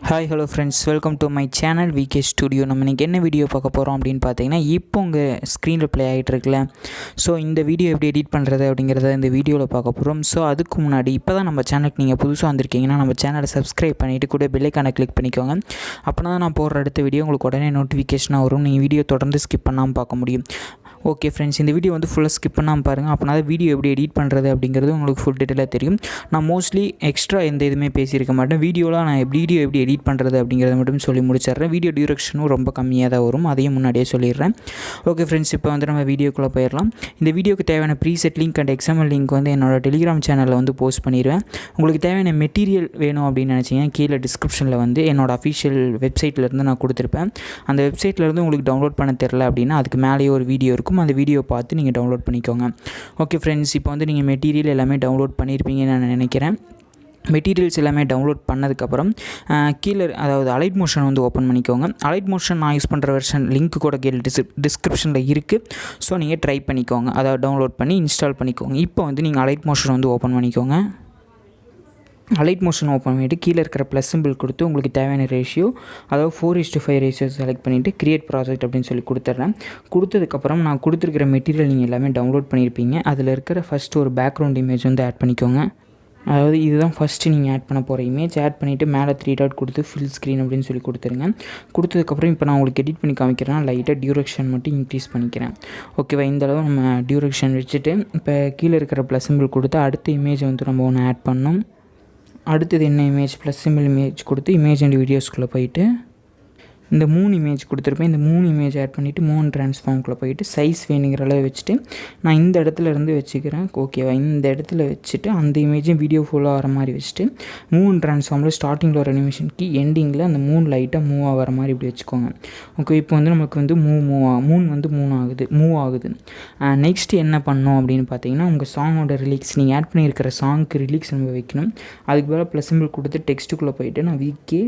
Hi hello friends, welcome to my channel VK studio. நம்ம இன்றைக்கி என்ன வீடியோ பார்க்க போகிறோம் அப்படின்னு பார்த்தீங்கன்னா, இப்போ உங்கள் ஸ்க்ரீனில் ப்ளே ஆகிட்டு இருக்குல்ல, ஸோ இந்த வீடியோ எப்படி எடிட் பண்ணுறது அப்படிங்கிறத இந்த வீடியோவில் பார்க்க போகிறோம். ஸோ அதுக்கு முன்னாடி இப்போ தான் நம்ம சேனலுக்கு நீங்கள் புதுசாக வந்திருக்கீங்கன்னா நம்ம சேனலை சப்ஸ்கிரைப் பண்ணிவிட்டு கூட பெல்லைக்கான கிளிக் பண்ணிக்கோங்க. அப்போனா தான் நான் போடுற அடுத்த வீடியோ உங்களுக்கு உடனே நோட்டிஃபிகேஷனாக வரும். நீங்கள் வீடியோ தொடர்ந்து ஸ்கிப் பண்ணாமல் பார்க்க முடியும். ஓகே ஃப்ரெண்ட்ஸ், இந்த வீடியோ வந்து ஃபுல்லாக ஸ்கிப் பண்ணாமல் பாருங்கள். அப்போனா தான் வீடியோ எப்படி எடிட் பண்ணுறது அப்படிங்கிறது உங்களுக்கு ஃபுல் டீட்டெயிலாக தெரியும். நான் மோஸ்ட்லி எக்ஸ்ட்ரா எந்த இதுவுமே பேசியிருக்க மாட்டேன். வீடியோவில் நான் வீடியோ எப்படி எடிட் பண்ணுறது அப்படிங்கிறத மட்டும் சொல்லி முடிச்சிடுறேன். வீடியோ டியூரேஷனும் ரொம்ப கம்மியாக தான் வரும், அதையும் முன்னாடியே சொல்லிடுறேன். ஓகே ஃப்ரெண்ட்ஸ், இப்போ வந்து நம்ம வீடியோக்குள்ளே போயிடலாம். இந்த வீடியோக்கு தேவையான preset link and example link வந்து என்னோடய டெலிகிராம் சேனலில் வந்து போஸ்ட் பண்ணிடுவேன். உங்களுக்கு தேவையான மெட்டீரியல் வேணும் அப்படின்னு நினச்சிங்கன்னா கீழே டிஸ்கிரிப்ஷனில் வந்து என்னோடய அஃபிஷியல் வெப்சைட்லேருந்து நான் கொடுத்துருப்பேன். அந்த வெப்சைட்லேருந்து உங்களுக்கு டவுன்லோட் பண்ண தெரில அப்படின்னா அதுக்கு மேலேயே ஒரு வீடியோ இருக்கும். அந்த வீடியோ பார்த்து நீங்கள் டவுன்லோட் பண்ணிக்கோங்க. ஓகே ஃப்ரெண்ட்ஸ், இப்போ வந்து நீங்கள் மெட்டீரியல் எல்லாமே டவுன்லோட் பண்ணியிருப்பீங்கன்னு நான் நினைக்கிறேன். மெட்டீரியல்ஸ் எல்லாமே டவுன்லோட் பண்ணதுக்கப்புறம் கீழே அதாவது அலைட் மோஷன் வந்து ஓப்பன் பண்ணிக்கோங்க. அலைட் மோஷன் நான் யூஸ் பண்ணுற வெர்ஷன் லிங்க் கூட கீழே டிஸ்கிரிப்ஷனில் இருக்குது. ஸோ நீங்கள் ட்ரை பண்ணிக்கோங்க, அதாவது டவுன்லோட் பண்ணி இன்ஸ்டால் பண்ணிக்கோங்க. இப்போ வந்து நீங்கள் அலைட் மோஷன் வந்து ஓப்பன் பண்ணிக்கோங்க. அலைட் மோஷன் ஓப்பன் பண்ணிவிட்டு கீழே இருக்கிற ப்ளஸ் சிம்பிள் கொடுத்து உங்களுக்கு தேவையான ரேஷியோ, அதாவது 4:5 ரேஷியோ செலக்ட் பண்ணிவிட்டு கிரியேட் ப்ராஜெக்ட் அப்படின்னு சொல்லி கொடுத்துட்றேன். கொடுத்ததுக்கப்புறம் நான் கொடுத்துருக்கிற மெட்டீரியல் நீங்கள் எல்லாமே டவுன்லோட் பண்ணியிருப்பீங்க. அதில் இருக்கிற ஃபஸ்ட்டு ஒரு பேக்ரவுண்ட் இமேஜ் வந்து ஆட் பண்ணிக்கோங்க. அதாவது இதுதான் ஃபஸ்ட்டு நீங்கள் ஆட் பண்ண போகிற இமேஜ். ஆட் பண்ணிவிட்டு மேலே 3 டாட் கொடுத்து ஃபில் ஸ்க்ரீன் அப்படின்னு சொல்லி கொடுத்துருங்க. கொடுத்ததுக்கப்புறம் இப்போ நான் உங்களுக்கு எடிட் பண்ணி காமிக்கிறேன். லைட்டாக டியூரேஷன் மட்டும் இன்க்ரீஸ் பண்ணிக்கிறேன். ஓகேவா, இந்தளவு நம்ம டியூரேஷன் வச்சுட்டு இப்போ கீழே இருக்கிற ப்ளஸ் சிம்பிள் கொடுத்து அடுத்த இமேஜ் வந்து நம்ம ஒன்று ஆட் பண்ணோம். அடுத்தது என்ன இமேஜ், ப்ளஸ் சிம்பிள் இமேஜ் கொடுத்து இமேஜ் அண்ட் வீடியோஸ்குள்ளே போயிட்டு இந்த 3 இமேஜ் கொடுத்துருப்பேன். இந்த 3 இமேஜ் ஆட் பண்ணிவிட்டு 3 ட்ரான்ஸ்ஃபார்ம்குள்ளே போயிட்டு சைஸ் வேணுங்கிற அளவு வச்சுட்டு நான் இந்த இடத்துல இருந்து வச்சுக்கிறேன். ஓகேவா, இந்த இடத்துல வச்சுட்டு அந்த இமேஜும் வீடியோ ஃபுல்லாக வர மாதிரி வச்சுட்டு 3 ட்ரான்ஸ்ஃபார்மில் ஸ்டார்டிங்கில் ஒரு அனிமேஷனுக்கு எண்டிங்கில் அந்த 3 லைட்டாக மூவ் ஆகிற மாதிரி இப்படி வச்சுக்கோங்க. ஓகே, இப்போ வந்து நமக்கு வந்து மூவ் ஆகுது. நெக்ஸ்ட்டு என்ன பண்ணோம் அப்படின்னு பார்த்தீங்கன்னா, உங்கள் சாங்கோட ரிலீக்ஸ் நீங்கள் ஆட் பண்ணியிருக்கிற சாங்க்கு ரிலீக்ஸ் நம்ம வைக்கணும். அதுக்கு பதிலாக ப்ளஸ் சிம்பிள் கொடுத்து டெக்ஸ்ட்டுக்குள்ளே போயிட்டு நான் விகே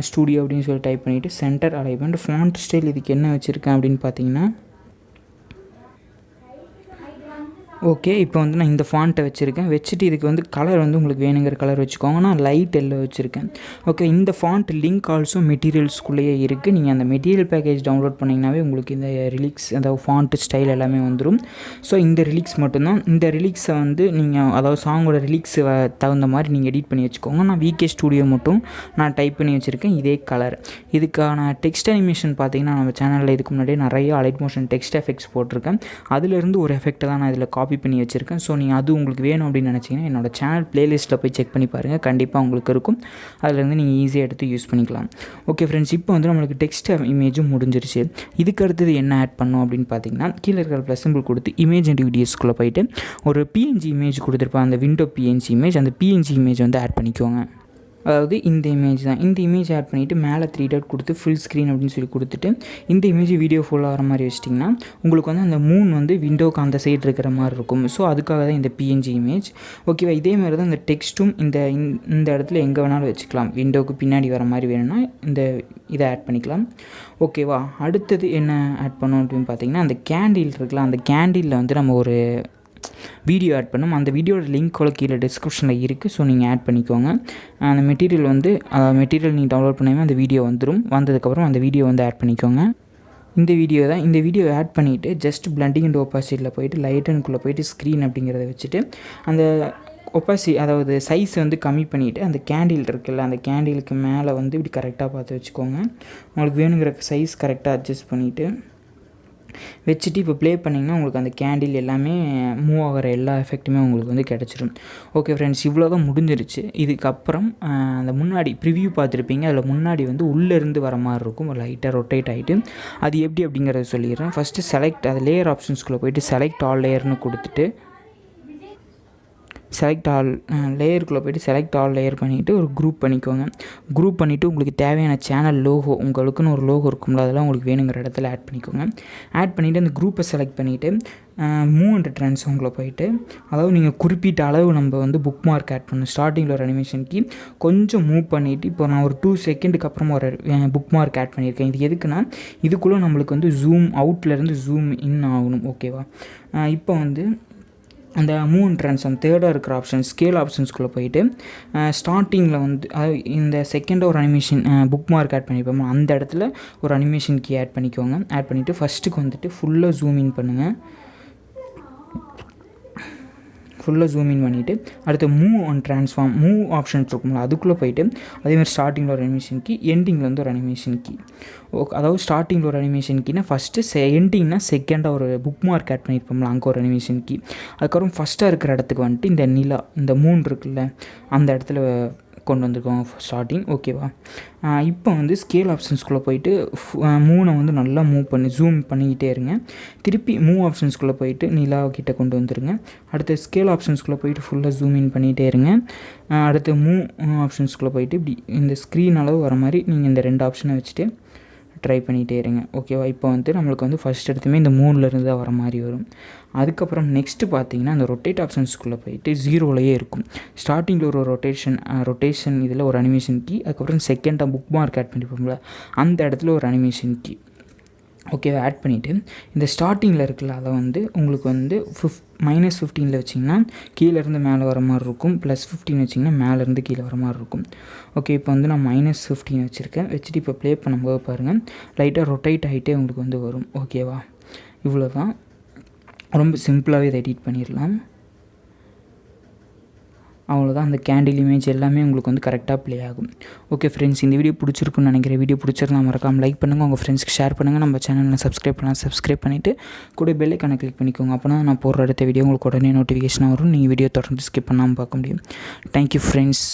ஸ்டூடியோ அப்படின்னு சொல்லி டைப் பண்ணிவிட்டு சென்டர் அலைன்மெண்ட் ஃபாண்ட் ஸ்டைல் இதுக்கு என்ன வச்சுருக்கேன் அப்படின்னு பார்த்தீங்கன்னா, ஓகே இப்போ வந்து நான் இந்த ஃபாண்ட்டை வச்சுட்டு இதுக்கு வந்து கலர் வந்து உங்களுக்கு வேணுங்கிற கலர் வச்சுக்கோங்க. நான் லைட் எல்லோ வச்சுருக்கேன். ஓகே, இந்த ஃபாண்ட் லிங்க் ஆல்சோ மெட்டீரியல்ஸ்குள்ளேயே இருக்குது. நீங்கள் அந்த மெட்டீரியல் பேக்கேஜ் டவுன்லோட் பண்ணிங்கனாவே உங்களுக்கு இந்த ரிலீக்ஸ் அதாவது ஃபாண்ட் ஸ்டைல் எல்லாமே வந்துடும். ஸோ இந்த ரிலீக்ஸ் மட்டும்தான். இந்த ரிலீக்ஸை வந்து நீங்கள் அதாவது சாங்கோட ரிலீக்ஸ் தகுந்த மாதிரி நீங்கள் எடிட் பண்ணி வச்சுக்கோங்க. நான் விகே ஸ்டூடியோ மட்டும் நான் டைப் பண்ணி வச்சுருக்கேன். இதே கலர். இதுக்கான டெக்ஸ்ட் அனிமேஷன் பார்த்தீங்கன்னா நம்ம சேனலில் இதுக்கு முன்னாடியே நிறைய அலைட் மோஷன் டெக்ஸ்ட் எஃபெக்ட்ஸ் போட்டிருக்கேன். அதிலிருந்து ஒரு எஃபெக்ட்டை தான் நான் இதில் காப்பி பண்ணி வச்சுருக்கேன். ஸோ நீங்கள் அது உங்களுக்கு வேணும் அப்படின்னு நினச்சிங்கன்னா என்னோடய சேனல் ப்ளேலிஸ்ட்டில் போய் செக் பண்ணி பாருங்கள், கண்டிப்பாக உங்களுக்கு இருக்கும். அதிலேருந்து நீங்கள் ஈஸியாக எடுத்து யூஸ் பண்ணிக்கலாம். ஓகே ஃப்ரெண்ட்ஸ், இப்போ வந்து நம்மளுக்கு டெக்ஸ்ட் இமேஜும் முடிஞ்சிருச்சு. இதுக்கு அடுத்தது என்ன ஆட் பண்ணோம் அப்படின்னு பார்த்தீங்கன்னா, கீழே இருக்கிற ப்ளஸ் சிம்பிள் கொடுத்து இமேஜ் அண்ட் வீடியோஸ்குள்ளே போயிட்டு ஒரு பிஎன்ஜி இமேஜ் கொடுத்துருப்பேன். அந்த விண்டோ பிஎன்ஜி இமேஜ், அந்த பிஎன்ஜி இமேஜ் வந்து ஆட் பண்ணிக்கோங்க. அதாவது இந்த இமேஜ் தான். இந்த இமேஜ் ஆட் பண்ணிவிட்டு மேலே 3 டாட் கொடுத்து ஃபுல் ஸ்க்ரீன் அப்படின்னு சொல்லி கொடுத்துட்டு இந்த இமேஜ் வீடியோ ஃபுல்லாக வர மாதிரி வச்சிட்டிங்கன்னா உங்களுக்கு வந்து அந்த வந்து விண்டோக்கு அந்த சைடு இருக்கிற மாதிரி இருக்கும். ஸோ அதுக்காக தான் இந்த பிஎன்ஜி இமேஜ். ஓகேவா, இதே மாதிரி தான் இந்த டெக்ஸ்ட்டும் இந்த இடத்துல எங்கே வேணாலும் வச்சுக்கலாம். விண்டோக்கு பின்னாடி வர மாதிரி வேணும்னா இதை ஆட் பண்ணிக்கலாம். ஓகேவா, அடுத்தது என்ன ஆட் பண்ணோம் அப்படின்னு பார்த்தீங்கன்னா, அந்த கேண்டில் இருக்குல்ல, அந்த கேண்டிலில் வந்து நம்ம ஒரு வீடியோ ஆட் பண்ணோம். அந்த வீடியோட லிங்க்கோட கீழே டிஸ்கிரிப்ஷனில் இருக்குது. ஸோ நீங்கள் ஆட் பண்ணிக்கோங்க. அந்த மெட்டீரியல் வந்து மெட்டீரியல் நீங்கள் டவுன்லோட் பண்ணாமல் அந்த வீடியோ வந்துடும். வந்ததுக்கப்புறம் அந்த வீடியோ வந்து ஆட் பண்ணிக்கோங்க. இந்த வீடியோ தான். இந்த வீடியோ ஆட் பண்ணிவிட்டு ஜஸ்ட் பிளண்டிங் அண்ட் ஒப்பாசிட்டியில் போயிட்டு லைட்டனுக்குள்ளே போயிட்டு ஸ்க்ரீன் அப்படிங்கிறத வச்சுட்டு அந்த அதாவது சைஸ் வந்து கம்மி பண்ணிவிட்டு அந்த கேண்டில் இருக்குல்ல, அந்த கேண்டிலுக்கு மேலே வந்து இப்படி கரெக்டாக பார்த்து வச்சுக்கோங்க. உங்களுக்கு வேணுங்கிற சைஸ் கரெக்டாக அட்ஜஸ்ட் பண்ணிவிட்டு வச்சுட்டு இப்போ ப்ளே பண்ணிங்கன்னா உங்களுக்கு அந்த கேண்டில் எல்லாமே மூவ் ஆகிற எல்லா எஃபெக்ட்டுமே உங்களுக்கு வந்து கிடச்சிரும். ஓகே ஃப்ரெண்ட்ஸ், இவ்வளோ தான் முடிஞ்சிருச்சு. இதுக்கப்புறம் அந்த முன்னாடி ப்ரிவ்யூ பார்த்துருப்பீங்க. அதில் முன்னாடி வந்து உள்ளேருந்து வர மாதிரி இருக்கும், லைட்டாக ரொட்டேட் ஆகிட்டு. அது எப்படி அப்படிங்கிறத சொல்லிடுறேன். ஃபஸ்ட்டு செலக்ட் அது லேயர் ஆப்ஷன்ஸ்குள்ளே போய்ட்டு செலக்ட் ஆல் லேயர்னு கொடுத்துட்டு செலக்ட் ஆல் லேயருக்குள்ளே போய்ட்டு செலக்ட் ஆல் லேயர் பண்ணிவிட்டு ஒரு குரூப் பண்ணிக்கோங்க. குரூப் பண்ணிவிட்டு உங்களுக்கு தேவையான சேனல் லோகோ, உங்களுக்குன்னு ஒரு லோகோ இருக்கும்ல, அதெல்லாம் உங்களுக்கு வேணுங்கிற இடத்துல ஆட் பண்ணிக்கோங்க. ஆட் பண்ணிவிட்டு அந்த குரூப்பை செலக்ட் பண்ணிவிட்டு மூவ் அண்ட் ட்ரான்ஸ்ஃபார்மில் போயிட்டு, அதாவது நீங்கள் குறிப்பிட்ட அளவு நம்ம வந்து புக் மார்க் ஆட் பண்ணணும். ஸ்டார்டிங்கில் ஒரு அனிமேஷன் கீ கொஞ்சம் மூவ் பண்ணிவிட்டு, இப்போ நான் ஒரு 2 செகண்டுக்கு அப்புறமா ஒரு புக் மார்க் ஆட் பண்ணியிருக்கேன். இது எதுக்குன்னா இதுக்குள்ளே நம்மளுக்கு வந்து ஜூம் அவுட்லேருந்து ஜூம் இன் ஆகணும். ஓகேவா? இப்போ வந்து அந்த மூவ் அண்ட் ட்ரான்ஸ்ஃபார்ம் தேர்டாக இருக்கிற ஆப்ஷன் ஸ்கேல் ஆப்ஷன்ஸ்குள்ளே போயிட்டு ஸ்டார்டிங்கில் வந்து அதாவது இந்த செகண்டாக ஒரு அனிமேஷன் புக் மார்க் ஆட் பண்ணிப்போம், அந்த இடத்துல ஒரு அனிமேஷன் கீ ஆட் பண்ணிக்கோங்க. ஆட் பண்ணிவிட்டு ஃபஸ்ட்டுக்கு வந்துட்டு ஃபுல்லாக ஜூம் இன் பண்ணுங்கள். ஃபுல்லாக ஜூம் இன் பண்ணிவிட்டு அடுத்து move and transform move options இருக்கும்ல, அதுக்குள்ளே போயிட்டு அதேமாதிரி ஸ்டார்டிங்கில் ஒரு அனிமேஷன் கீ, எண்டிங்கில் வந்து ஒரு அனிமேஷன் கீ. ஓகே, அதாவது ஸ்டார்டிங்கில் ஒரு அனிமேஷன் கீனா ஃபஸ்ட்டு, எண்டிங்னா செகண்டாக ஒரு புக் மார்க் ஆட் பண்ணியிருப்போம்ல, அங்கே ஒரு அனிமேஷன் கீ. அதுக்கப்புறம் ஃபஸ்ட்டாக இருக்கிற இடத்துக்கு வந்துட்டு இந்த நிலா, இந்த மூன் இருக்குல்ல, அந்த இடத்துல கொண்டு வந்துருக்கோம் ஸ்டார்டிங். ஓகேவா? இப்போ வந்து ஸ்கேல் ஆப்ஷன்ஸ்குள்ளே போயிட்டு மூணை வந்து நல்லா மூவ் பண்ணி ஜூம் பண்ணிக்கிட்டே இருங்க. திருப்பி மூவ் ஆப்ஷன்ஸ்குள்ளே போயிட்டு நிலா கிட்ட கொண்டு வந்துருங்க. அடுத்து ஸ்கேல் ஆப்ஷன்ஸ்குள்ளே போயிட்டு ஃபுல்லாக ஜூம் இன் பண்ணிகிட்டே இருங்க. அடுத்து மூவ் ஆப்ஷன்ஸ்குள்ளே போயிட்டு இப்படி இந்த ஸ்க்ரீன் அளவு வர மாதிரி நீங்கள் இந்த 2 ஆப்ஷனை வச்சுட்டு ட்ரை பண்ணிகிட்டே இருங்க. ஓகேவா? இப்போ வந்து நம்மளுக்கு வந்து ஃபஸ்ட் எடுத்துமே இந்த 3லேருந்து தான் வர மாதிரி வரும். அதுக்கப்புறம் நெக்ஸ்ட்டு பார்த்தீங்கன்னா அந்த ரொட்டேட் ஆப்ஷன்ஸ்குள்ளே போயிட்டு 0லேயே இருக்கும். ஸ்டார்டிங்கில் ஒரு ரொட்டேஷன் இதில் ஒரு அனிமேஷன் கீ, அதுக்கப்புறம் செகண்டாக புக் மார்க் ஆட் பண்ணிப்போம்ல, அந்த இடத்துல ஒரு அனிமேஷன் கீ. ஓகேவா? ஆட் பண்ணிவிட்டு இந்த ஸ்டார்டிங்கில் இருக்குல்ல, அதை வந்து உங்களுக்கு வந்து -15 வச்சிங்கன்னா கீழேருந்து மேலே வர மாதிரி இருக்கும், +15 வச்சிங்கன்னா மேலேருந்து கீழே வர மாதிரி இருக்கும். ஓகே, இப்போ வந்து நான் -15 வச்சுருக்கேன். வச்சுட்டு இப்போ ப்ளே பண்ணும்போது பாருங்கள் லைட்டாக ரொட்டேட் ஆகிட்டே உங்களுக்கு வந்து வரும். ஓகேவா? இவ்வளோ தான், ரொம்ப சிம்பிளாகவே இதை எடிட் பண்ணிடலாம். அவ்வளோதான், அந்த கேண்டில் இமேஜ் எல்லாமே உங்களுக்கு வந்து கரெக்டாக ப்ளே ஆகும். ஓகே ஃப்ரெண்ட்ஸ், இந்த வீடியோ பிடிச்சிருக்குன்னு நினைக்கிறேன். வீடியோ பிடிச்சிருந்தா மறக்காமல் லைக் பண்ணுங்கள், உங்கள் ஃப்ரெண்ட்ஸ்க்கு ஷேர் பண்ணுங்கள். நம்ம சேனலில் சப்ஸ்கிரைப் பண்ணிவிட்டு கூட பெல் ஐகானை கிளிக் பண்ணிக்கோங்க. அப்போ தான் நான் போடுற அடுத்த வீடியோ உங்களுக்கு உடனே நோட்டிஃபிகேஷனாக வரும். நீங்கள் வீடியோ தொடர்ந்து ஸ்கிப் பண்ணாமல் பார்க்க முடியும். Thank you friends.